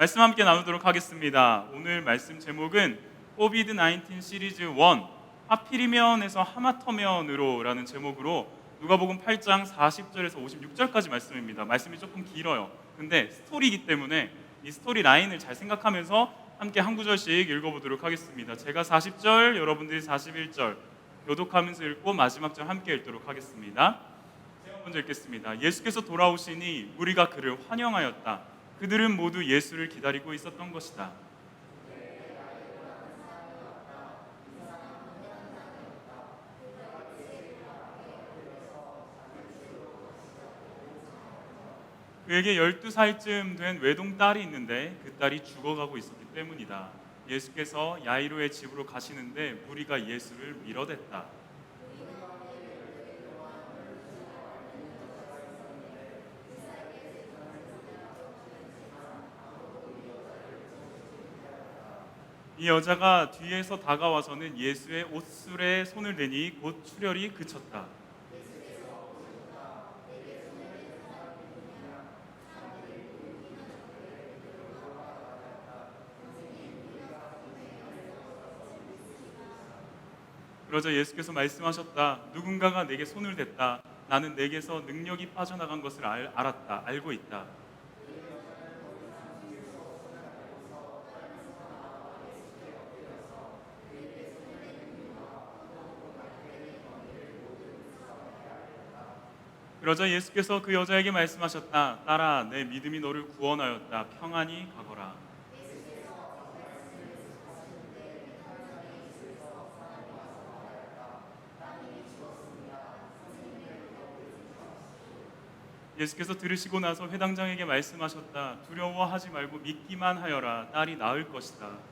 말씀 함께 나누도록 하겠습니다. 오늘 말씀 제목은 코비드-19 시리즈 1 하필이면에서 하마터면으로 라는 제목으로 누가복음 8장 40절에서 56절까지 말씀입니다. 말씀이 조금 길어요. 근데 스토리이기 때문에 이 스토리 라인을 잘 생각하면서 함께 한 구절씩 읽어보도록 하겠습니다. 제가 40절, 여러분들이 41절 교독하면서 읽고 마지막 절 함께 읽도록 하겠습니다. 제가 먼저 읽겠습니다. 예수께서 돌아오시니 무리가 그를 환영하였다. 그들은 모두 예수를 기다리고 있었던 것이다. 그에게 12살쯤 된 외동딸이 있는데 그 딸이 죽어가고 있었기 때문이다. 예수께서 야이로의 집으로 가시는데 무리가 예수를 밀어댔다. 이 여자가 뒤에서 다가와서는 예수의 옷술에 손을 대니 곧 출혈이 그쳤다. 그러자 예수께서 말씀하셨다. 누군가가 내게 손을 댔다. 나는 내게서 능력이 빠져나간 것을 알았다. 알고 있다. 그러자 예수께서 그 여자에게 말씀하셨다. 딸아, 내 믿음이 너를 구원하였다. 평안히 가거라. 예수께서 들으시고 나서 회당장에게 말씀하셨다. 두려워하지 말고 믿기만 하여라. 딸이 나을 것이다.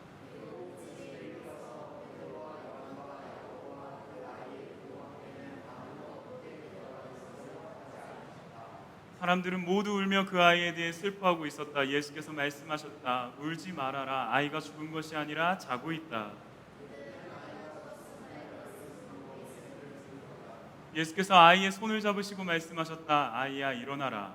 사람들은 모두 울며 그 아이에 대해 슬퍼하고 있었다. 예수께서 말씀하셨다. 울지 말아라. 아이가 죽은 것이 아니라 자고 있다. 예수께서 아이의 손을 잡으시고 말씀하셨다. 아이야, 일어나라.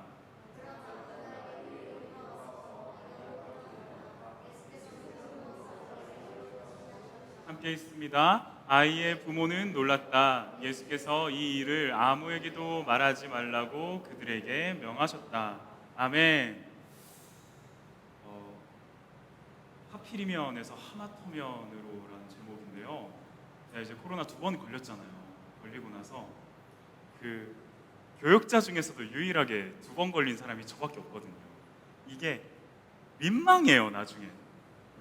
함께 있습니다. 아이의 부모는 놀랐다. 예수께서 이 일을 아무에게도 말하지 말라고 그들에게 명하셨다. 아멘. 하필이면에서 하마터면으로라는 제목인데요. 제가 이제 코로나 2번 걸렸잖아요. 걸리고 나서 그 교역자 중에서도 유일하게 2번 걸린 사람이 저밖에 없거든요. 이게 민망해요. 나중에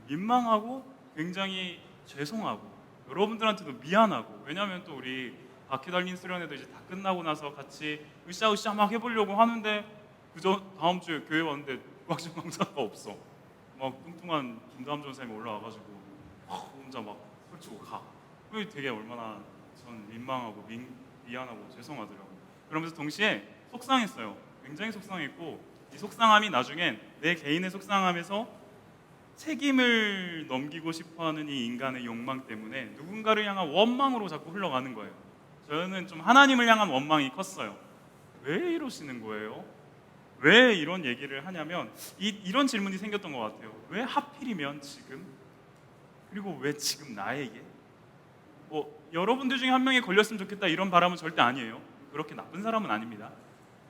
민망하고 굉장히 죄송하고 여러분들한테도 미안하고, 왜냐하면 또 우리 바퀴 달린 수련회도 이제 다 끝나고 나서 같이 으쌰으쌰 막 해보려고 하는데 그저 다음 주에 교회 왔는데 국악장 강사가 없어. 막 뚱뚱한 김다함 전사님이 올라와가지고 혼자 막 펼치고 가. 그게 되게 얼마나 전 민망하고 미안하고 죄송하더라고요. 그러면서 동시에 속상했어요. 굉장히 속상했고, 이 속상함이 나중엔 내 개인의 속상함에서 책임을 넘기고 싶어하는 이 인간의 욕망 때문에 누군가를 향한 원망으로 자꾸 흘러가는 거예요. 저는 좀 하나님을 향한 원망이 컸어요. 왜 이러시는 거예요? 왜 이런 얘기를 하냐면 이런 질문이 생겼던 것 같아요. 왜 하필이면 지금? 그리고 왜 지금 나에게? 여러분들 중에 한 명이 걸렸으면 좋겠다 이런 바람은 절대 아니에요. 그렇게 나쁜 사람은 아닙니다.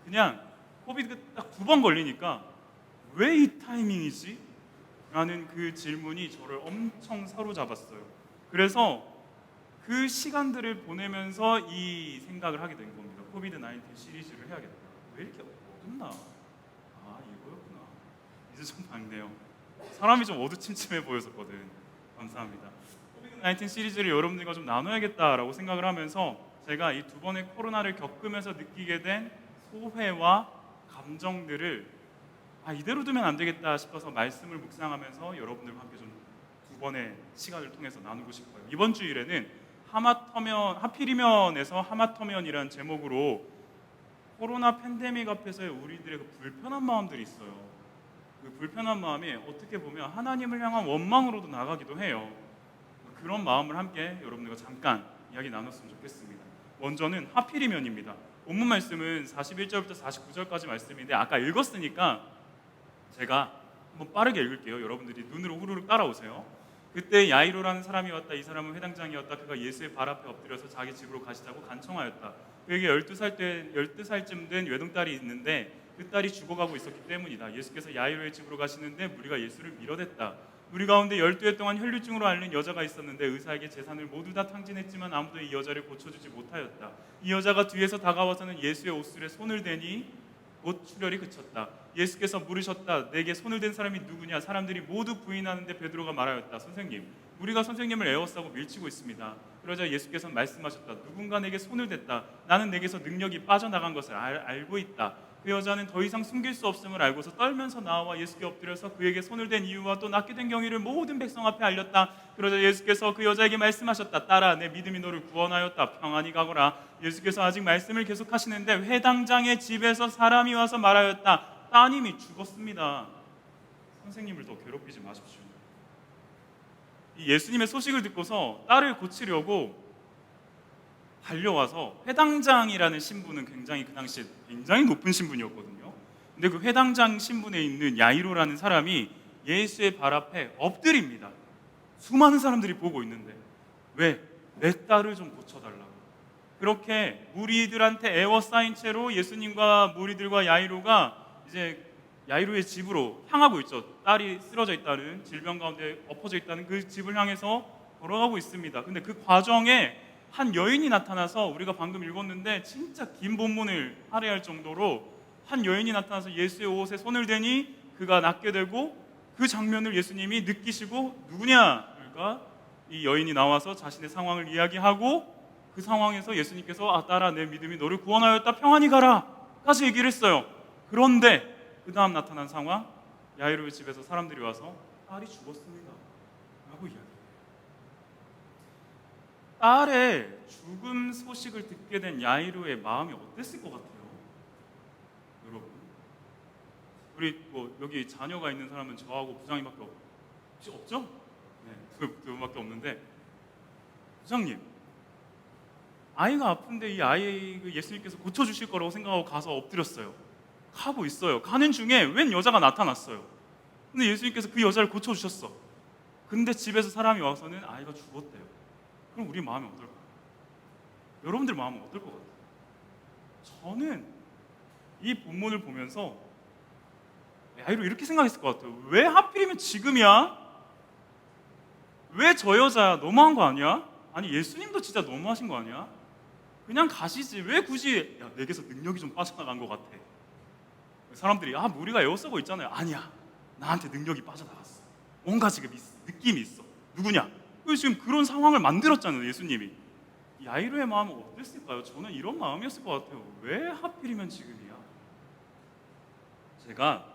그냥 코비드 딱 2번 걸리니까 왜 이 타이밍이지? 라는 그 질문이 저를 엄청 사로잡았어요. 그래서 그 시간들을 보내면서 이 생각을 하게 된 겁니다. 코비드-19 시리즈를 해야겠다. 왜 이렇게 어둡나? 이거였구나. 이제 좀 밝네요. 사람이 좀 어두침침해 보였었거든. 감사합니다. 코비드-19 시리즈를 여러분들과 좀 나눠야겠다라고 생각을 하면서 제가 이 2번의 코로나를 겪으면서 느끼게 된 소회와 감정들을 이대로 두면 안 되겠다 싶어서 말씀을 묵상하면서 여러분들과 함께 좀 2번의 시간을 통해서 나누고 싶어요. 이번 주일에는 하필이면에서 하마터면이라는 제목으로 코로나 팬데믹 앞에서의 우리들의 그 불편한 마음들이 있어요. 그 불편한 마음이 어떻게 보면 하나님을 향한 원망으로도 나가기도 해요. 그런 마음을 함께 여러분들과 잠깐 이야기 나눴으면 좋겠습니다. 먼저는 하필이면입니다. 본문 말씀은 41절부터 49절까지 말씀인데 아까 읽었으니까 제가 한번 빠르게 읽을게요. 여러분들이 눈으로 후루룩 따라오세요. 그때 야이로라는 사람이 왔다. 이 사람은 회당장이었다. 그가 예수의 발 앞에 엎드려서 자기 집으로 가시자고 간청하였다. 그에게 12살쯤 된 외동딸이 있는데 그 딸이 죽어가고 있었기 때문이다. 예수께서 야이로의 집으로 가시는데 무리가 예수를 밀어댔다. 우리 가운데 12해 동안 혈류증으로 앓는 여자가 있었는데 의사에게 재산을 모두 다 탕진했지만 아무도 이 여자를 고쳐주지 못하였다. 이 여자가 뒤에서 다가와서는 예수의 옷술에 손을 대니 곧 출혈이 그쳤다. 예수께서 물으셨다. 내게 손을 댄 사람이 누구냐? 사람들이 모두 부인하는데 베드로가 말하였다. 선생님, 우리가 선생님을 에워싸고 밀치고 있습니다. 그러자 예수께서 말씀하셨다. 누군가 내게 손을 댔다. 나는 내게서 능력이 빠져나간 것을 알고 있다. 그 여자는 더 이상 숨길 수 없음을 알고서 떨면서 나와 예수께 엎드려서 그에게 손을 댄 이유와 또 낫게 된 경위를 모든 백성 앞에 알렸다. 그러자 예수께서 그 여자에게 말씀하셨다. 딸아, 내 믿음이 너를 구원하였다. 평안히 가거라. 예수께서 아직 말씀을 계속하시는데 회당장의 집에서 사람이 와서 말하였다. 따님이 죽었습니다. 선생님을 더 괴롭히지 마십시오. 이 예수님의 소식을 듣고서 딸을 고치려고 달려와서, 회당장이라는 신분은 굉장히 그 당시에 굉장히 높은 신분이었거든요. 근데 그 회당장 신분에 있는 야이로라는 사람이 예수의 발 앞에 엎드립니다. 수많은 사람들이 보고 있는데 왜? 내 딸을 좀 고쳐달라고. 그렇게 무리들한테 애워싸인 채로 예수님과 무리들과 야이로가 이제 야이로의 집으로 향하고 있죠. 딸이 쓰러져 있다는, 질병 가운데 엎어져 있다는 그 집을 향해서 걸어가고 있습니다. 근데 그 과정에 한 여인이 나타나서, 우리가 방금 읽었는데 진짜 긴 본문을 할애할 정도로 한 여인이 나타나서 예수의 옷에 손을 대니 그가 낫게 되고, 그 장면을 예수님이 느끼시고 누구냐? 그러니까 이 여인이 나와서 자신의 상황을 이야기하고, 그 상황에서 예수님께서 아, 딸아, 내 믿음이 너를 구원하였다. 평안히 가라 까지 얘기를 했어요. 그런데 그 다음 나타난 상황, 야이로의 집에서 사람들이 와서 딸이 죽었습니다 라고 이야기해요. 딸의 죽음 소식을 듣게 된 야이로의 마음이 어땠을 것 같아요? 여러분, 우리 뭐 여기 자녀가 있는 사람은 저하고 부장님밖에 혹시 없죠? 네, 두 분밖에 없는데, 부장님, 아이가 아픈데 이 아이 예수님께서 고쳐주실 거라고 생각하고 가서 엎드렸어요. 가고 있어요. 가는 중에 웬 여자가 나타났어요. 근데 예수님께서 그 여자를 고쳐주셨어. 근데 집에서 사람이 와서는 아이가 죽었대요. 그럼 우리 마음이 어떨까요? 여러분들 마음은 어떨 것 같아요? 저는 이 본문을 보면서 야이로 이렇게 생각했을 것 같아요. 왜 하필이면 지금이야? 왜 저 여자야? 너무한 거 아니야? 아니, 예수님도 진짜 너무하신 거 아니야? 그냥 가시지. 왜 굳이, 야, 내게서 능력이 좀 빠져나간 것 같아. 사람들이 아, 우리가 에워싸고 있잖아요. 아니야, 나한테 능력이 빠져나갔어. 뭔가 지금 느낌이 있어. 누구냐? 지금 그런 상황을 만들었잖아요, 예수님이. 야이로의 마음은 어땠을까요? 저는 이런 마음이었을 것 같아요. 왜 하필이면 지금이야? 제가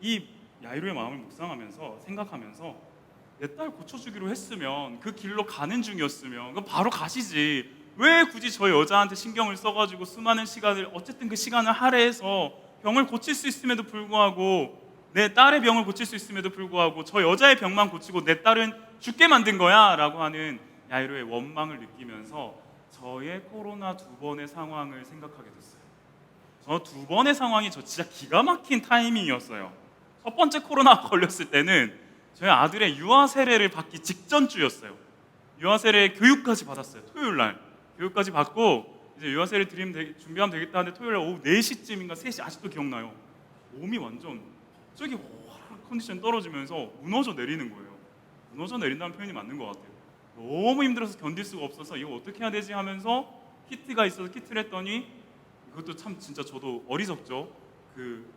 이 야이로의 마음을 묵상하면서 생각하면서, 내 딸 고쳐주기로 했으면, 그 길로 가는 중이었으면 그럼 바로 가시지. 왜 굳이 저 여자한테 신경을 써가지고 수많은 시간을, 어쨌든 그 시간을 할애해서 병을 고칠 수 있음에도 불구하고, 내 딸의 병을 고칠 수 있음에도 불구하고 저 여자의 병만 고치고 내 딸은 죽게 만든 거야 라고 하는 야이로의 원망을 느끼면서 저의 코로나 2번의 상황을 생각하게 됐어요. 저 2번의 상황이 저 진짜 기가 막힌 타이밍이었어요. 첫 번째 코로나 걸렸을 때는 저희 아들의 유아 세례를 받기 직전 주였어요. 유아 세례 교육까지 받았어요. 토요일 날 교육까지 받고 이제 유아 세례 준비하면 되겠다 하는데, 토요일 날 오후 4시쯤인가 3시, 아직도 기억나요. 몸이 완전 갑자기 컨디션 떨어지면서 무너져 내리는 거예요. 무너져 내린다는 표현이 맞는 것 같아요. 너무 힘들어서 견딜 수가 없어서 이거 어떻게 해야 되지 하면서 키트가 있어서 키트를 했더니, 이것도 참 진짜 저도 어리석죠. 그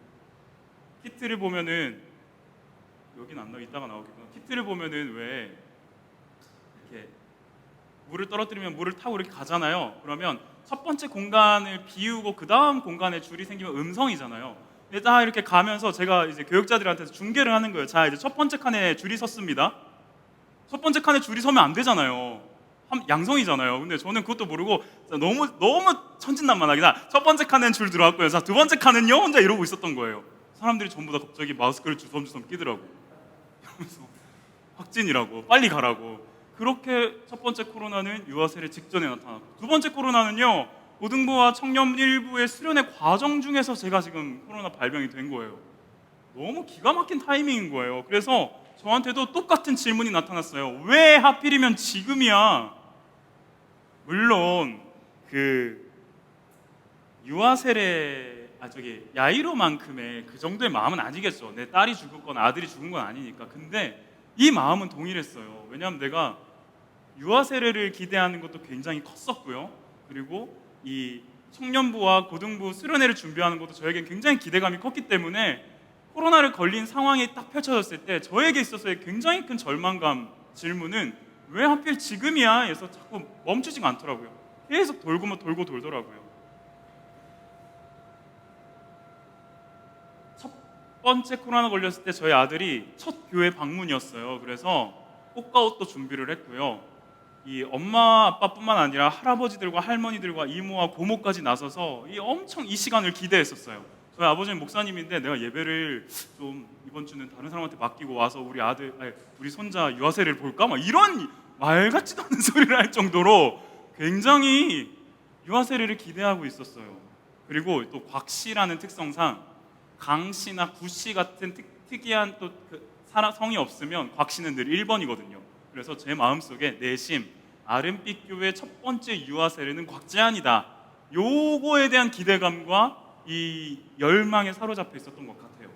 키트를 보면은, 여긴 안 나와, 이따가 나오겠구나. 키트를 보면은 왜 이렇게 물을 떨어뜨리면 물을 타고 이렇게 가잖아요. 그러면 첫 번째 공간을 비우고 그 다음 공간에 줄이 생기면 음성이잖아요. 딱 이렇게 가면서 제가 이제 교육자들한테 중계를 하는 거예요. 자, 이제 첫 번째 칸에 줄이 섰습니다. 첫 번째 칸에 줄이 서면 안 되잖아요. 양성이잖아요. 근데 저는 그것도 모르고 너무 천진난만하게 첫 번째 칸엔 줄 들어왔고요. 자, 두 번째 칸은요? 혼자 이러고 있었던 거예요. 사람들이 전부 다 갑자기 마스크를 주섬주섬 끼더라고. 그러면서 확진이라고, 빨리 가라고. 그렇게 첫 번째 코로나는 유아 세례 직전에 나타났고, 두 번째 코로나는요, 고등부와 청년 일부의 수련의 과정 중에서 제가 지금 코로나 발병이 된 거예요. 너무 기가 막힌 타이밍인 거예요. 그래서 저한테도 똑같은 질문이 나타났어요. 왜 하필이면 지금이야? 물론 그 유아 세례 야이로만큼의 그 정도의 마음은 아니겠죠. 내 딸이 죽은 건 아들이 죽은 건 아니니까. 근데 이 마음은 동일했어요. 왜냐하면 내가 유아 세례를 기대하는 것도 굉장히 컸었고요. 그리고 이 청년부와 고등부 수련회를 준비하는 것도 저에겐 굉장히 기대감이 컸기 때문에 코로나를 걸린 상황이 딱 펼쳐졌을 때 저에게 있어서의 굉장히 큰 절망감 질문은 왜 하필 지금이야? 해서 자꾸 멈추지가 않더라고요. 계속 돌고 돌더라고요. 첫 번째 코로나 걸렸을 때 저희 아들이 첫 교회 방문이었어요. 그래서 꽃과 옷도 준비를 했고요. 이 엄마 아빠뿐만 아니라 할아버지들과 할머니들과 이모와 고모까지 나서서 엄청 이 시간을 기대했었어요. 저희 아버지는 목사님인데 내가 예배를 좀 이번 주는 다른 사람한테 맡기고 와서 우리 손자 유아세례를 볼까? 막 이런 말 같지도 않은 소리를 할 정도로 굉장히 유아세례를 기대하고 있었어요. 그리고 또 곽씨라는 특성상 강씨나 구씨 같은 특이한 또 성이 없으면 곽씨는 늘 1번이거든요. 그래서 제 마음속에 내심 아름빛 교회 첫 번째 유아 세례는 곽재한이다. 요거에 대한 기대감과 이 열망에 사로잡혀 있었던 것 같아요.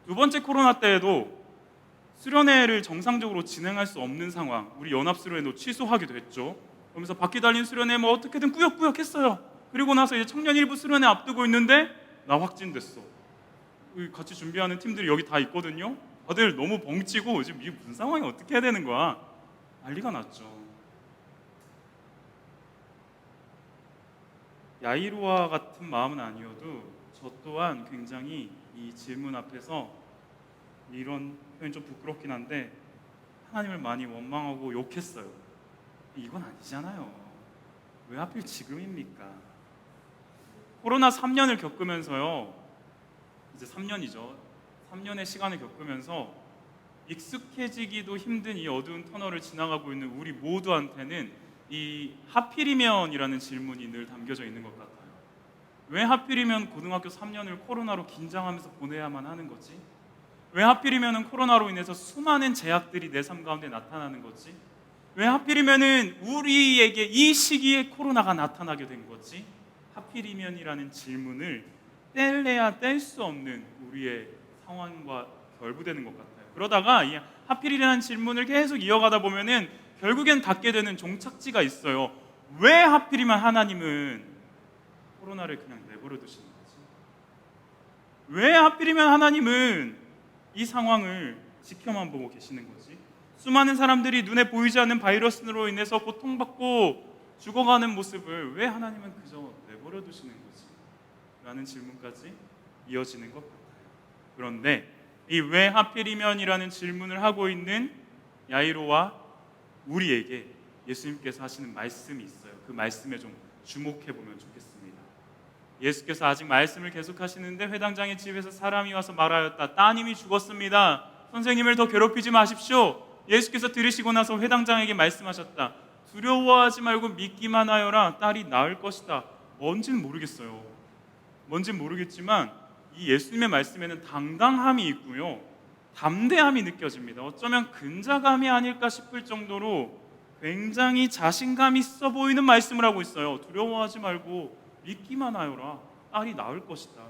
두 번째 코로나 때에도 수련회를 정상적으로 진행할 수 없는 상황, 우리 연합수련회도 취소하기도 했죠. 그러면서 바퀴 달린 수련회 뭐 어떻게든 꾸역꾸역 했어요. 그리고 나서 이제 청년 일부 수련회 앞두고 있는데 나 확진됐어. 같이 준비하는 팀들이 여기 다 있거든요. 다들 너무 벙찌고 지금 이게 무슨 상황이 어떻게 해야 되는 거야? 난리가 났죠. 야이로와 같은 마음은 아니어도 저 또한 굉장히 이 질문 앞에서 이런 표현 좀 부끄럽긴 한데 하나님을 많이 원망하고 욕했어요. 이건 아니잖아요. 왜 하필 지금입니까? 코로나 3년을 겪으면서요. 이제 3년이죠. 3년의 시간을 겪으면서 익숙해지기도 힘든 이 어두운 터널을 지나가고 있는 우리 모두한테는 이 하필이면이라는 질문이 늘 담겨져 있는 것 같아요. 왜 하필이면 고등학교 3년을 코로나로 긴장하면서 보내야만 하는 거지? 왜 하필이면 코로나로 인해서 수많은 제약들이 내 삶 가운데 나타나는 거지? 왜 하필이면 우리에게 이 시기에 코로나가 나타나게 된 거지? 하필이면이라는 질문을 뗄래야 뗄 수 없는 우리의 상황과 결부되는 것 같아요. 그러다가 이 하필이라는 질문을 계속 이어가다 보면은 결국엔 닿게 되는 종착지가 있어요. 왜 하필이면 하나님은 코로나를 그냥 내버려 두시는 거지? 왜 하필이면 하나님은 이 상황을 지켜만 보고 계시는 거지? 수많은 사람들이 눈에 보이지 않는 바이러스로 인해서 고통받고 죽어가는 모습을 왜 하나님은 그저 내버려 두시는 거지? 라는 질문까지 이어지는 것 같아요. 그런데 이 왜 하필이면이라는 질문을 하고 있는 야이로와 우리에게 예수님께서 하시는 말씀이 있어요. 그 말씀에 좀 주목해 보면 좋겠습니다. 예수께서 아직 말씀을 계속하시는데 회당장의 집에서 사람이 와서 말하였다. 따님이 죽었습니다. 선생님을 더 괴롭히지 마십시오. 예수께서 들으시고 나서 회당장에게 말씀하셨다. 두려워하지 말고 믿기만 하여라. 딸이 나을 것이다. 뭔지는 모르겠어요. 뭔지는 모르겠지만 이 예수님의 말씀에는 당당함이 있고요, 담대함이 느껴집니다. 어쩌면 근자감이 아닐까 싶을 정도로 굉장히 자신감 있어 보이는 말씀을 하고 있어요. 두려워하지 말고 믿기만 하여라. 딸이 나을 것이다.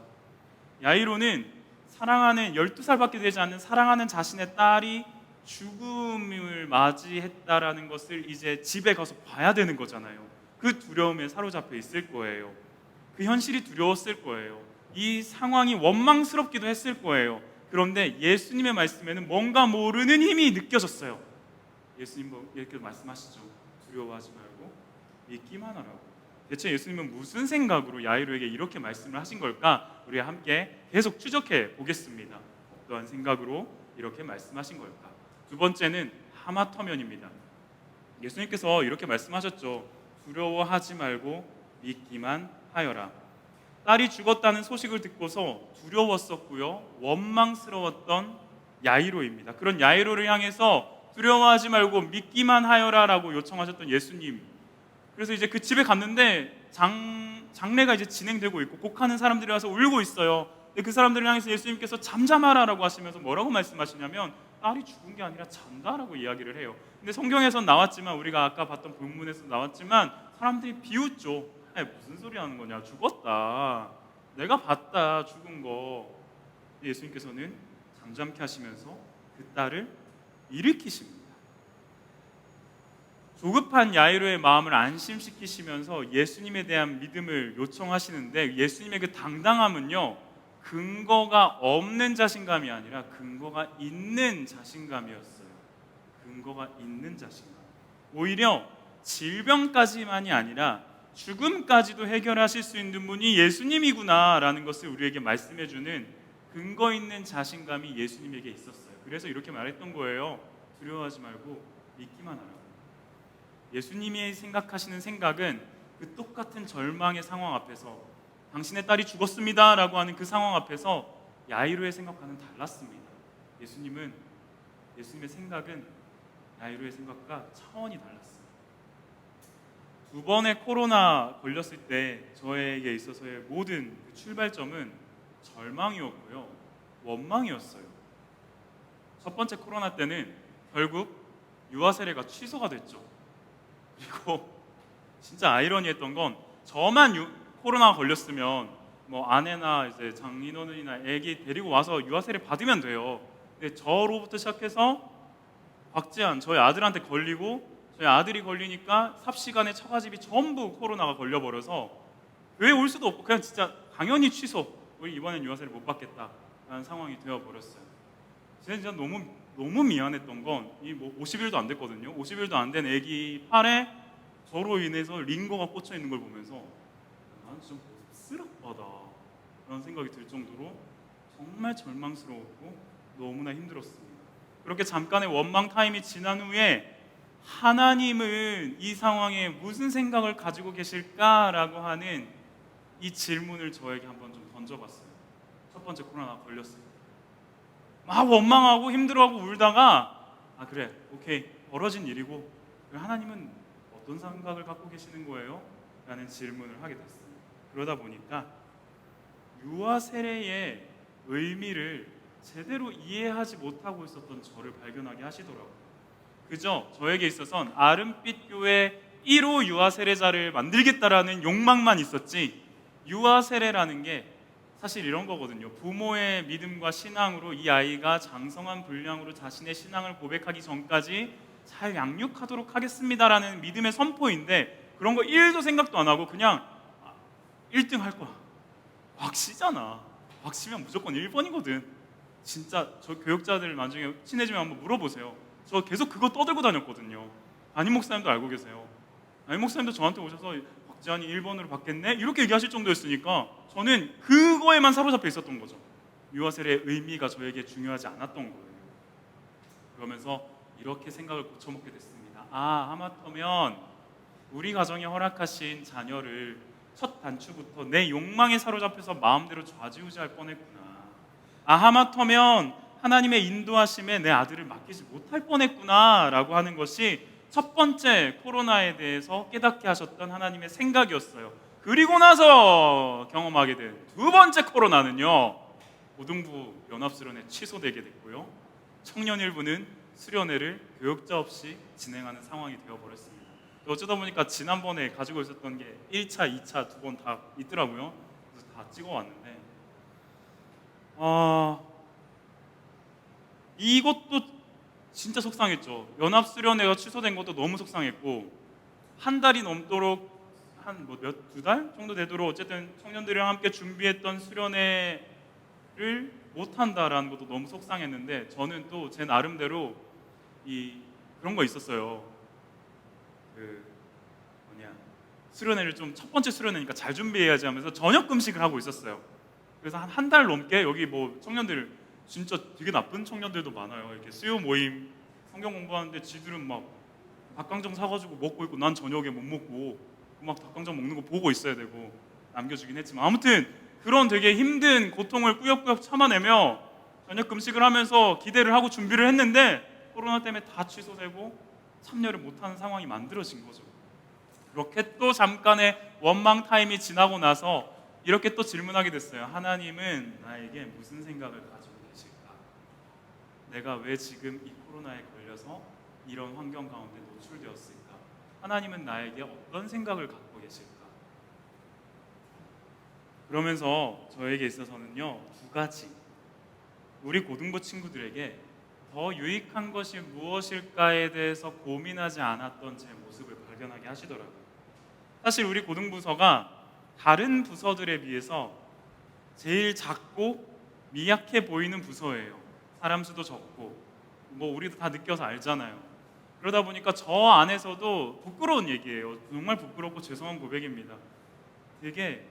야이로는 사랑하는 12살밖에 되지 않는 사랑하는 자신의 딸이 죽음을 맞이했다라는 것을 이제 집에 가서 봐야 되는 거잖아요. 그 두려움에 사로잡혀 있을 거예요. 그 현실이 두려웠을 거예요. 이 상황이 원망스럽기도 했을 거예요. 그런데 예수님의 말씀에는 뭔가 모르는 힘이 느껴졌어요. 예수님 이렇게 말씀하시죠. 두려워하지 말고 믿기만 하라고. 대체 예수님은 무슨 생각으로 야이로에게 이렇게 말씀을 하신 걸까? 우리 함께 계속 추적해 보겠습니다. 어떠한 생각으로 이렇게 말씀하신 걸까? 두 번째는 하마터면입니다. 예수님께서 이렇게 말씀하셨죠. 두려워하지 말고 믿기만 하여라. 딸이 죽었다는 소식을 듣고서 두려웠었고요, 원망스러웠던 야이로입니다. 그런 야이로를 향해서 두려워하지 말고 믿기만 하여라라고 요청하셨던 예수님. 그래서 이제 그 집에 갔는데 장례가 이제 진행되고 있고 곡하는 사람들이 와서 울고 있어요. 근데 그 사람들을 향해서 예수님께서 잠잠하라라고 하시면서 뭐라고 말씀하시냐면 딸이 죽은 게 아니라 잔다라고 이야기를 해요. 근데 성경에선 나왔지만, 우리가 아까 봤던 본문에서 나왔지만, 사람들이 비웃죠. 아니, 무슨 소리 하는 거냐, 죽었다, 내가 봤다 죽은 거. 예수님께서는 잠잠케 하시면서 그 딸을 일으키십니다. 조급한 야이로의 마음을 안심시키시면서 예수님에 대한 믿음을 요청하시는데, 예수님의 그 당당함은요, 근거가 없는 자신감이 아니라 근거가 있는 자신감이었어요. 근거가 있는 자신감. 오히려 질병까지만이 아니라 죽음까지도 해결하실 수 있는 분이 예수님이구나라는 것을 우리에게 말씀해주는 근거 있는 자신감이 예수님에게 있었어요. 그래서 이렇게 말했던 거예요. 두려워하지 말고 믿기만 하라고. 예수님이 생각하시는 생각은 그 똑같은 절망의 상황 앞에서, 당신의 딸이 죽었습니다 라고 하는 그 상황 앞에서 야이로의 생각과는 달랐습니다. 예수님의 생각은 야이로의 생각과 차원이 달랐어요. 두 번의 코로나 걸렸을 때 저에게 있어서의 모든 그 출발점은 절망이었고요, 원망이었어요. 첫 번째 코로나 때는 결국 유아 세례가 취소가 됐죠. 그리고 진짜 아이러니했던 건, 저만 코로나가 걸렸으면 뭐 아내나 이제 장인어른이나 아기 데리고 와서 유아 세례 받으면 돼요. 근데 저로부터 시작해서 박지한 저희 아들한테 걸리고, 저희 아들이 걸리니까 삽시간에 처가집이 전부 코로나가 걸려버려서 왜 올 수도 없고, 그냥 진짜 당연히 취소, 우리 이번엔 유아 세례 못 받겠다라는 상황이 되어버렸어요. 제가 진짜 너무 미안했던 건, 이 뭐 50일도 안 됐거든요. 50일도 안 된 아기 팔에 저로 인해서 링거가 꽂혀 있는 걸 보면서 나는 좀 쓰럽다 그런 생각이 들 정도로 정말 절망스러웠고 너무나 힘들었습니다. 그렇게 잠깐의 원망 타임이 지난 후에, 하나님은 이 상황에 무슨 생각을 가지고 계실까라고 하는 이 질문을 저에게 한번 좀 던져봤어요. 첫 번째 코로나 걸렸을 때 막 원망하고 힘들어하고 울다가, 그래, 오케이, 벌어진 일이고, 하나님은 어떤 생각을 갖고 계시는 거예요? 라는 질문을 하게 됐어요. 그러다 보니까 유아 세례의 의미를 제대로 이해하지 못하고 있었던 저를 발견하게 하시더라고요. 그저 저에게 있어선 아름빛 교회 1호 유아 세례자를 만들겠다라는 욕망만 있었지, 유아 세례라는 게 사실 이런 거거든요. 부모의 믿음과 신앙으로 이 아이가 장성한 분량으로 자신의 신앙을 고백하기 전까지 잘 양육하도록 하겠습니다라는 믿음의 선포인데, 그런 거 1도 생각도 안 하고 그냥 1등 할 거야, 왁시잖아, 왁시면 무조건 1번이거든. 진짜 저 교육자들 나중에 친해지면 한번 물어보세요. 저 계속 그거 떠들고 다녔거든요. 담임 목사님도 알고 계세요. 담임 목사님도 저한테 오셔서 박지한이 1번으로 받겠네? 이렇게 얘기하실 정도였으니까 저는 그거에만 사로잡혀 있었던 거죠. 유아 세례의 의미가 저에게 중요하지 않았던 거예요. 그러면서 이렇게 생각을 고쳐먹게 됐습니다. 하마터면 우리 가정에 허락하신 자녀를 첫 단추부터 내 욕망에 사로잡혀서 마음대로 좌지우지할 뻔했구나. 하마터면 하나님의 인도하심에 내 아들을 맡기지 못할 뻔했구나 라고 하는 것이 첫 번째 코로나에 대해서 깨닫게 하셨던 하나님의 생각이었어요. 그리고 나서 경험하게 된 두 번째 코로나는요, 고등부 연합수련회 취소되게 됐고요, 청년일부는 수련회를 교육자 없이 진행하는 상황이 되어버렸습니다. 어쩌다 보니까 지난번에 가지고 있었던 게 1차, 2차 두 번 다 있더라고요. 그래서 다 찍어왔는데, 이것도 진짜 속상했죠. 연합수련회가 취소된 것도 너무 속상했고, 한 달이 넘도록 두 달 정도 되도록 어쨌든 청년들이랑 함께 준비했던 수련회를 못한다라는 것도 너무 속상했는데, 저는 또 제 나름대로 그런 거 있었어요. 수련회를 좀 첫 번째 수련회니까 잘 준비해야지 하면서 저녁 금식을 하고 있었어요. 그래서 한 달 넘게 여기 뭐 청년들 진짜 되게 나쁜 청년들도 많아요. 이렇게 수요 모임 성경 공부하는데 지들은 막 닭강정 사가지고 먹고 있고, 난 저녁에 못 먹고 막 닭강정 먹는 거 보고 있어야 되고 남겨주긴 했지만, 아무튼 그런 되게 힘든 고통을 꾸역꾸역 참아내며 저녁 금식을 하면서 기대를 하고 준비를 했는데, 코로나 때문에 다 취소되고 참여를 못하는 상황이 만들어진 거죠. 그렇게 또 잠깐의 원망 타임이 지나고 나서 이렇게 또 질문하게 됐어요. 하나님은 나에게 무슨 생각을 가지고 계실까? 내가 왜 지금 이 코로나에 걸려서 이런 환경 가운데 노출되었을까? 하나님은 나에게 어떤 생각을 갖고 계실까? 그러면서 저에게 있어서는요, 두 가지, 우리 고등부 친구들에게 더 유익한 것이 무엇일까에 대해서 고민하지 않았던 제 모습을 발견하게 하시더라고요. 사실 우리 고등부서가 다른 부서들에 비해서 제일 작고 미약해 보이는 부서예요. 사람 수도 적고, 뭐 우리도 다 느껴서 알잖아요. 그러다 보니까 저 안에서도 부끄러운 얘기예요. 정말 부끄럽고 죄송한 고백입니다. 되게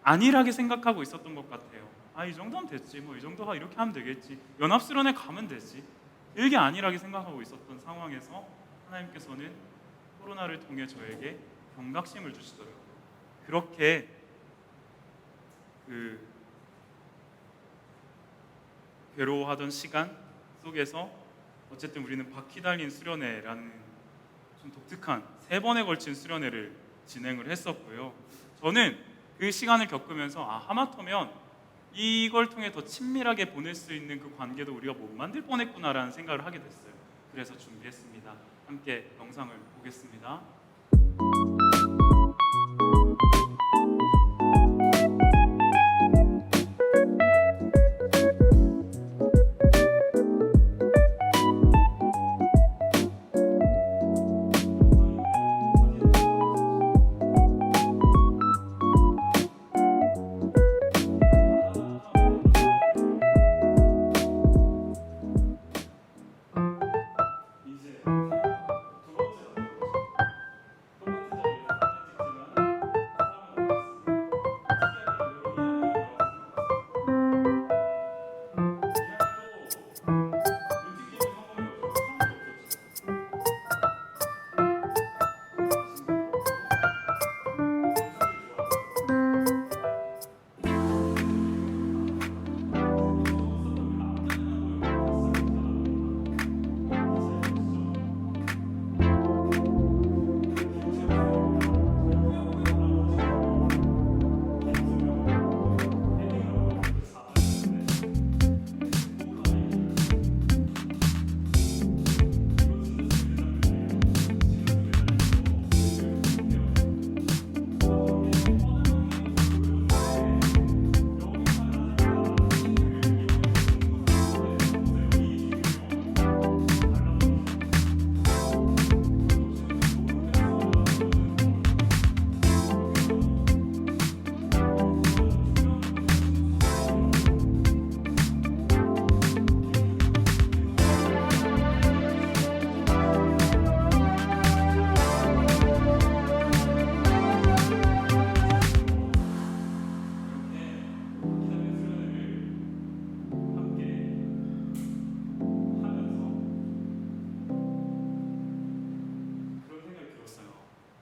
안일하게 생각하고 있었던 것 같아요. 아, 이 정도면 됐지, 뭐 이 정도 이렇게 하면 되겠지, 연합수련회 가면 되지, 되게 안일하게 생각하고 있었던 상황에서 하나님께서는 코로나를 통해 저에게 경각심을 주시더라고요. 그렇게 괴로워하던 시간 속에서 어쨌든 우리는 바퀴 달린 수련회라는 좀 독특한 3번에 걸친 수련회를 진행을 했었고요. 저는 그 시간을 겪으면서 하마터면 이걸 통해 더 친밀하게 보낼 수 있는 그 관계도 우리가 못 만들 뻔했구나라는 생각을 하게 됐어요. 그래서 준비했습니다. 함께 영상을 보겠습니다.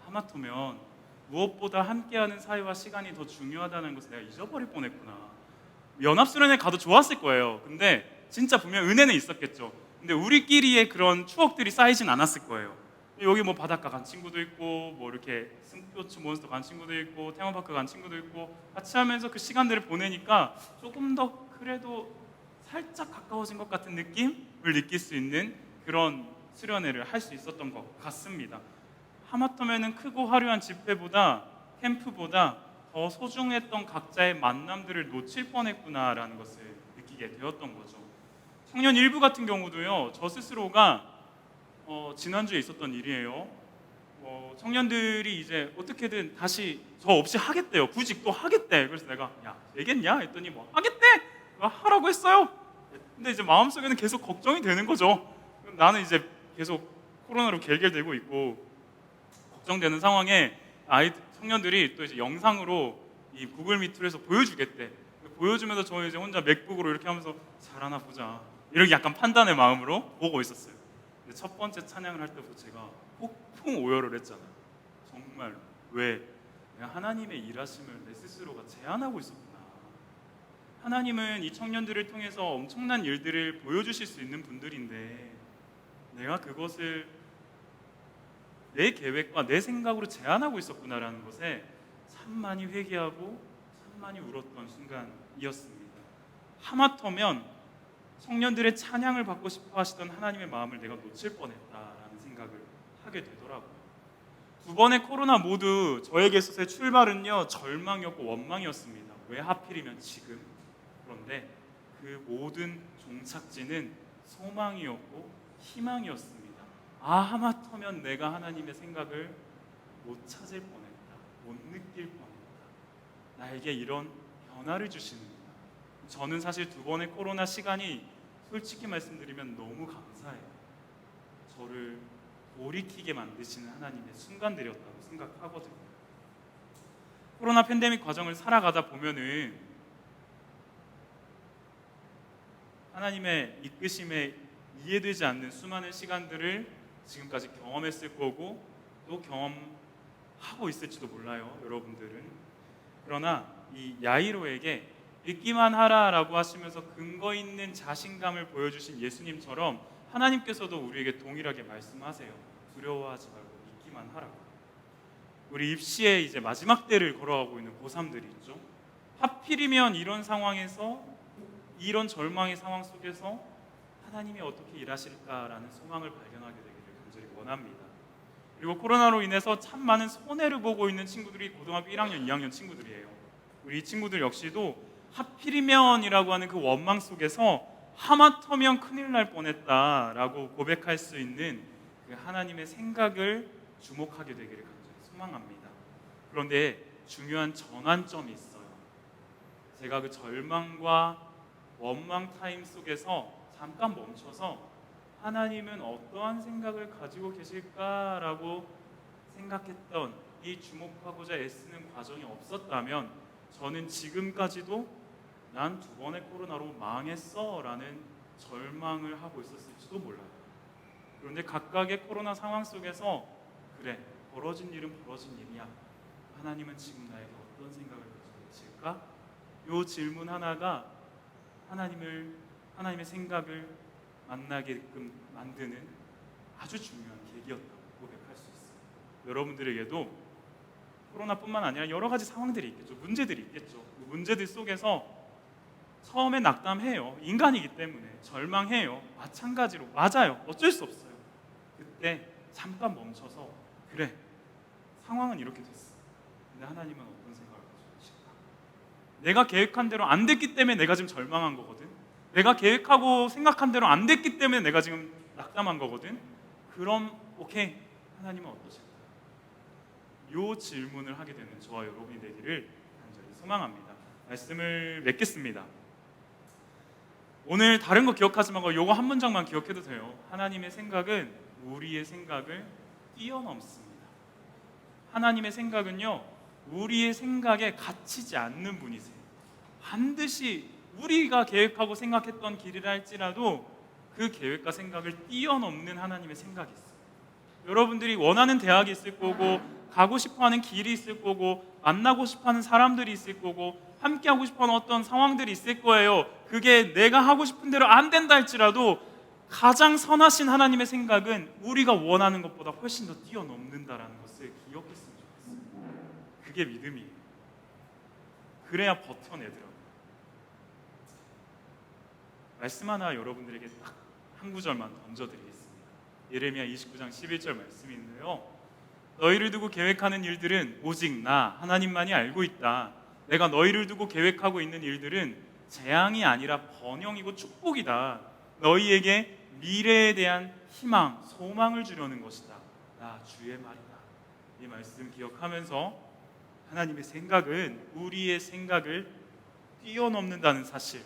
하마터면 무엇보다 함께하는 사이와 시간이 더 중요하다는 것을 내가 잊어버릴 뻔했구나. 연합수련회 가도 좋았을 거예요. 근데 진짜 분명 은혜는 있었겠죠. 근데 우리끼리의 그런 추억들이 쌓이진 않았을 거예요. 여기 뭐 바닷가 간 친구도 있고, 뭐 이렇게 스포츠 몬스터 간 친구도 있고, 테마파크 간 친구도 있고, 같이 하면서 그 시간들을 보내니까 조금 더 그래도 살짝 가까워진 것 같은 느낌을 느낄 수 있는 그런 수련회를 할 수 있었던 것 같습니다. 하마터면은 크고 화려한 집회보다, 캠프보다 더 소중했던 각자의 만남들을 놓칠 뻔했구나라는 것을 느끼게 되었던 거죠. 청년 일부 같은 경우도요, 저 스스로가 지난주에 있었던 일이에요. 청년들이 이제 어떻게든 다시 저 없이 하겠대요. 구직 또 하겠대. 그래서 내가 야, 되겠냐 했더니 뭐 하겠대. 하라고 했어요. 근데 이제 마음속에는 계속 걱정이 되는 거죠. 나는 이제 계속 코로나로 겔겔대고 있고 걱정되는 상황에 청년들이 또 이제 영상으로 이 구글 미트로 해서 보여주겠대. 보여주면서 저 이제 혼자 맥북으로 이렇게 하면서 잘하나 보자, 이렇게 약간 판단의 마음으로 보고 있었어요. 근데 첫 번째 찬양을 할 때부터 제가 폭풍 오열을 했잖아요. 정말 왜? 내가 하나님의 일하심을 내 스스로가 제한하고 있었구나. 하나님은 이 청년들을 통해서 엄청난 일들을 보여주실 수 있는 분들인데 내가 그것을 내 계획과 내 생각으로 제한하고 있었구나라는 것에 참 많이 회개하고 참 많이 울었던 순간이었습니다. 하마터면 청년들의 찬양을 받고 싶어 하시던 하나님의 마음을 내가 놓칠 뻔했다라는 생각을 하게 되더라고요. 두 번의 코로나 모두 저에게 있어서의 출발은요, 절망이었고 원망이었습니다. 왜 하필이면 지금? 그런데 그 모든 종착지는 소망이었고 희망이었습니다. 하마터면 내가 하나님의 생각을 못 찾을 뻔했다, 못 느낄 뻔했다, 나에게 이런 변화를 주시는구나. 저는 사실 두 번의 코로나 시간이 솔직히 말씀드리면 너무 감사해요. 저를 돌이키게 만드시는 하나님의 순간들이었다고 생각하거든요. 코로나 팬데믹 과정을 살아가다 보면은 하나님의 이끄심에 이해되지 않는 수많은 시간들을 지금까지 경험했을 거고 또 경험하고 있을지도 몰라요, 여러분들은. 그러나 이 야이로에게 믿기만 하라라고 하시면서 근거 있는 자신감을 보여주신 예수님처럼 하나님께서도 우리에게 동일하게 말씀하세요. 두려워하지 말고 믿기만 하라고. 우리 입시의 이제 마지막 때를 걸어가고 있는 고3들이 있죠. 하필이면 이런 상황에서, 이런 절망의 상황 속에서 하나님이 어떻게 일하실까라는 소망을 발견하게 되기를 간절히 원합니다. 그리고 코로나로 인해서 참 많은 손해를 보고 있는 친구들이 고등학교 1학년, 2학년 친구들이에요. 우리 이 친구들 역시도 하필이면이라고 하는 그 원망 속에서 하마터면 큰일 날 뻔했다라고 고백할 수 있는 그 하나님의 생각을 주목하게 되기를 간절히 소망합니다. 그런데 중요한 전환점이 있어요. 제가 그 절망과 원망 타임 속에서 잠깐 멈춰서 하나님은 어떠한 생각을 가지고 계실까라고 생각했던 이 주목하고자 애쓰는 과정이 없었다면 저는 지금까지도 난 두 번의 코로나로 망했어 라는 절망을 하고 있었을지도 몰라요. 그런데 각각의 코로나 상황 속에서 그래, 벌어진 일은 벌어진 일이야, 하나님은 지금 나에게 어떤 생각을 가지고 계실까? 이 질문 하나가 하나님의 생각을 만나게끔 만드는 아주 중요한 계기였다고 고백할 수 있어요. 여러분들에게도 코로나뿐만 아니라 여러 가지 상황들이 있겠죠. 문제들이 있겠죠. 그 문제들 속에서 처음에 낙담해요. 인간이기 때문에 절망해요. 마찬가지로 맞아요. 어쩔 수 없어요. 그때 잠깐 멈춰서 그래, 상황은 이렇게 됐어. 근데 하나님은 어떤 생각을 가지고 계실까? 내가 계획한 대로 안 됐기 때문에 내가 지금 절망한 거거든. 내가 계획하고 생각한 대로 안 됐기 때문에 내가 지금 낙담한 거거든. 그럼 오케이, 하나님은 어떠실까? 이 질문을 하게 되는 저와 여러분이 되기를 간절히 소망합니다. 말씀을 맺겠습니다. 오늘 다른 거 기억하지 말고 요거 한 문장만 기억해도 돼요. 하나님의 생각은 우리의 생각을 뛰어넘습니다. 하나님의 생각은요, 우리의 생각에 갇히지 않는 분이세요. 반드시 우리가 계획하고 생각했던 길이라 할지라도 그 계획과 생각을 뛰어넘는 하나님의 생각이 있어요. 여러분들이 원하는 대학이 있을 거고, 가고 싶어하는 길이 있을 거고, 만나고 싶어하는 사람들이 있을 거고, 함께하고 싶어하는 어떤 상황들이 있을 거예요. 그게 내가 하고 싶은 대로 안 된다 할지라도 가장 선하신 하나님의 생각은 우리가 원하는 것보다 훨씬 더 뛰어넘는다라는 것을 기억했으면 좋겠어요. 그게 믿음이에요. 그래야 버텨내더라고요. 말씀 하나 여러분들에게 딱 한 구절만 던져드리겠습니다. 예레미야 29장 11절 말씀인데요, 너희를 두고 계획하는 일들은 오직 나 하나님만이 알고 있다. 내가 너희를 두고 계획하고 있는 일들은 재앙이 아니라 번영이고 축복이다. 너희에게 미래에 대한 희망, 소망을 주려는 것이다. 나 주의 말이다. 이 말씀 기억하면서 하나님의 생각은 우리의 생각을 뛰어넘는다는 사실,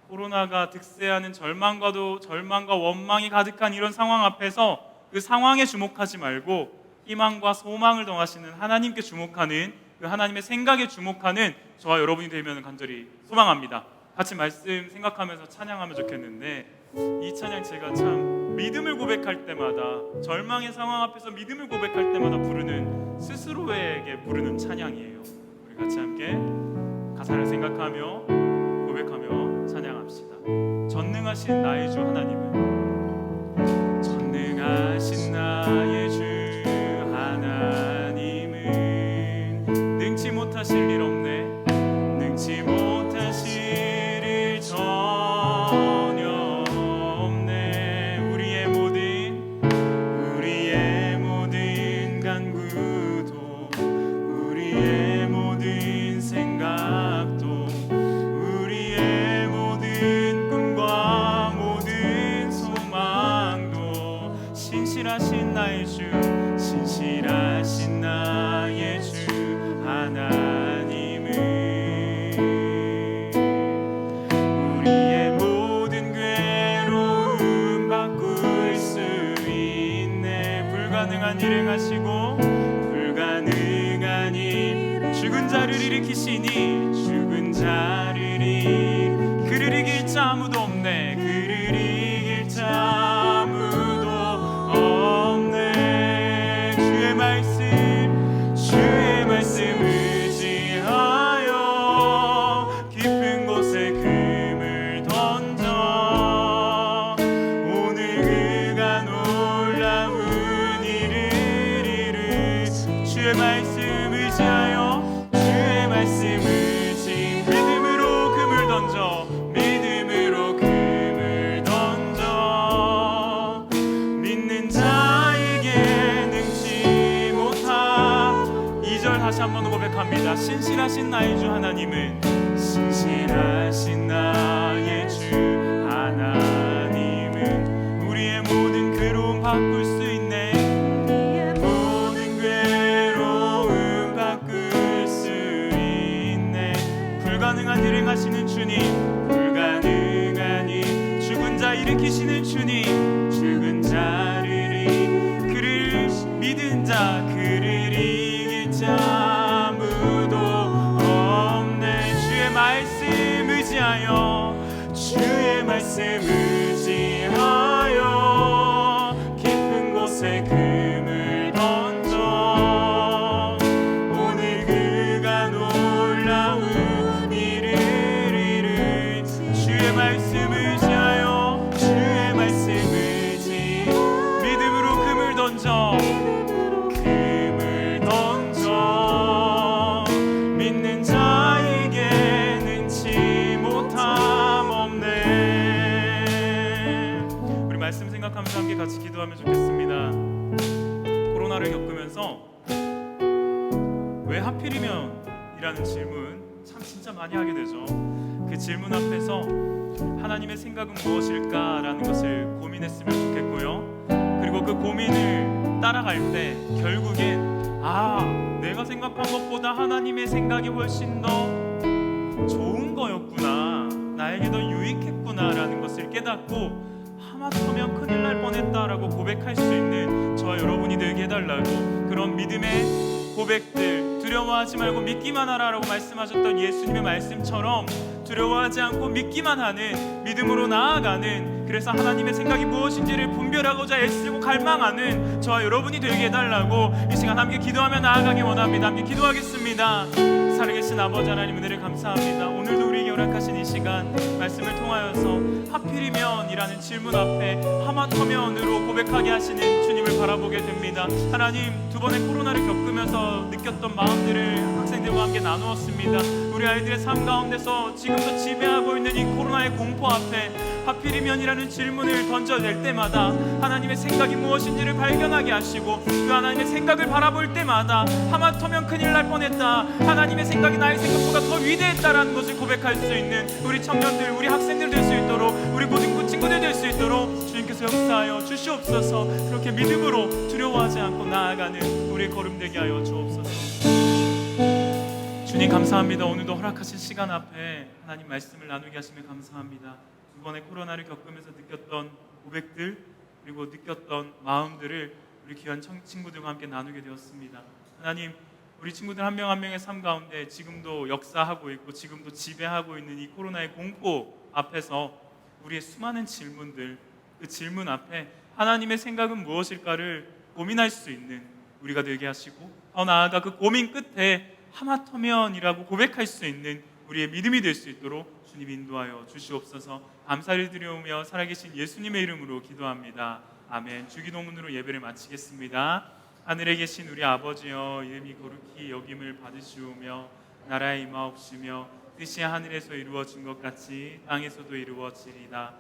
코로나가 득세하는 절망과 원망이 가득한 이런 상황 앞에서 그 상황에 주목하지 말고 희망과 소망을 더하시는 하나님께 주목하는, 그 하나님의 생각에 주목하는 저와 여러분이 되면 간절히 소망합니다. 같이 말씀 생각하면서 찬양하면 좋겠는데, 이 찬양 제가 참 믿음을 고백할 때마다, 절망의 상황 앞에서 믿음을 고백할 때마다 부르는, 스스로에게 부르는 찬양이에요. 우리 같이 함께 가사를 생각하며 고백하며 찬양합시다. 전능하신 나의 주 하나님은, 전능하신 나의 주 하나님은 능치 못하실 일 없네. 나의 주 하나님은 신실하신 나의 주 하나님은 우리의 모든 괴로움 바꿀 수 있네. 모든 괴로움 바꿀 수 있네. 불가능한 일을 하시는 주님, 불가능한 일, 죽은 자 일으키시는 주님, 죽은 자를 그를 믿은 자 그를 이길 자 아무도 없네. 주의 말씀 의지하여, 주의 말씀 의지하여 깊은 곳에 금을 던져 오늘 그가 놀라운 일을 이룰. 주의 말씀 의지하여, 주의 말씀 의지, 믿음으로 금을 던져, 금을 던져. 믿는 자에게 능치 못함 없네. 우리 말씀 생각하면서 함께 같이 기도하면 좋겠습니다. 코로나를 겪으면서 왜 하필이면 이라는 질문 참 진짜 많이 하게 되죠. 그 질문 앞에서 하나님의 생각은 무엇일까라는 것을 고민했으면 좋겠고요. 그리고 그 고민을 따라갈 때 결국엔 내가 생각한 것보다 하나님의 생각이 훨씬 더 좋은 거였구나, 나에게 더 유익했구나라는 것을 깨닫고 하마터면 큰일 날 뻔했다라고 고백할 수 있는 저와 여러분이 되게 해달라고, 그런 믿음의 고백들, 두려워하지 말고 믿기만 하라라고 말씀하셨던 예수님의 말씀처럼 두려워하지 않고 믿기만 하는, 믿음으로 나아가는, 그래서 하나님의 생각이 무엇인지를 분별하고자 애쓰고 갈망하는 저와 여러분이 되게 해달라고 이 시간 함께 기도하며 나아가기 원합니다. 함께 기도하겠습니다. 살아계신 아버지 하나님, 은혜를 감사합니다. 오늘도 우리에게 허락하신 이 시간 말씀을 통하여서 하필이면 이라는 질문 앞에 하마터면으로 고백하게 하시는 주님을 바라보게 됩니다. 하나님, 두 번의 코로나를 겪으면서 느꼈던 마음들을 학생들과 함께 나누었습니다. 우리 아이들의 삶 가운데서 지금도 지배하고 있는 이 코로나의 공포 앞에 하필이면이라는 질문을 던져낼 때마다 하나님의 생각이 무엇인지를 발견하게 하시고, 그 하나님의 생각을 바라볼 때마다 하마터면 큰일 날 뻔했다, 하나님의 생각이 나의 생각보다 더 위대했다라는 것을 고백할 수 있는 우리 청년들, 우리 학생들 될 수 있도록, 우리 고등부 친구들 될 수 있도록 주님께서 역사하여 주시옵소서. 그렇게 믿음으로 두려워하지 않고 나아가는 우리의 걸음 되게 하여 주옵소서. 주님 감사합니다. 오늘도 허락하신 시간 앞에 하나님 말씀을 나누게 하시며 감사합니다. 두 번의 코로나를 겪으면서 느꼈던 고백들, 그리고 느꼈던 마음들을 우리 귀한 친구들과 함께 나누게 되었습니다. 하나님, 우리 친구들 한 명 한 명의 삶 가운데 지금도 역사하고 있고 지금도 지배하고 있는 이 코로나의 공포 앞에서 우리의 수많은 질문들, 그 질문 앞에 하나님의 생각은 무엇일까를 고민할 수 있는 우리가 되게 하시고, 더 나아가 그 고민 끝에 하마터면이라고 고백할 수 있는 우리의 믿음이 될 수 있도록 주님 인도하여 주시옵소서. 감사를 드리오며 살아계신 예수님의 이름으로 기도합니다. 아멘. 주기도문으로 예배를 마치겠습니다. 하늘에 계신 우리 아버지여, 이름이 거룩히 여김을 받으시오며 나라에 임하옵시며 뜻이 하늘에서 이루어진 것 같이 땅에서도 이루어지리다.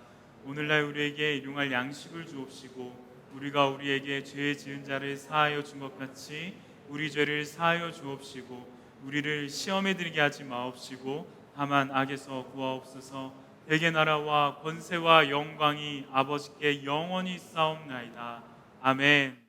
오늘날 우리에게 일용할 양식을 주옵시고, 우리가 우리에게 죄 지은 자를 사하여 준 것 같이 우리 죄를 사하여 주옵시고, 우리를 시험에 들게 하지 마옵시고 다만 악에서 구하옵소서. 대개 나라와 권세와 영광이 아버지께 영원히 싸움나이다. 아멘.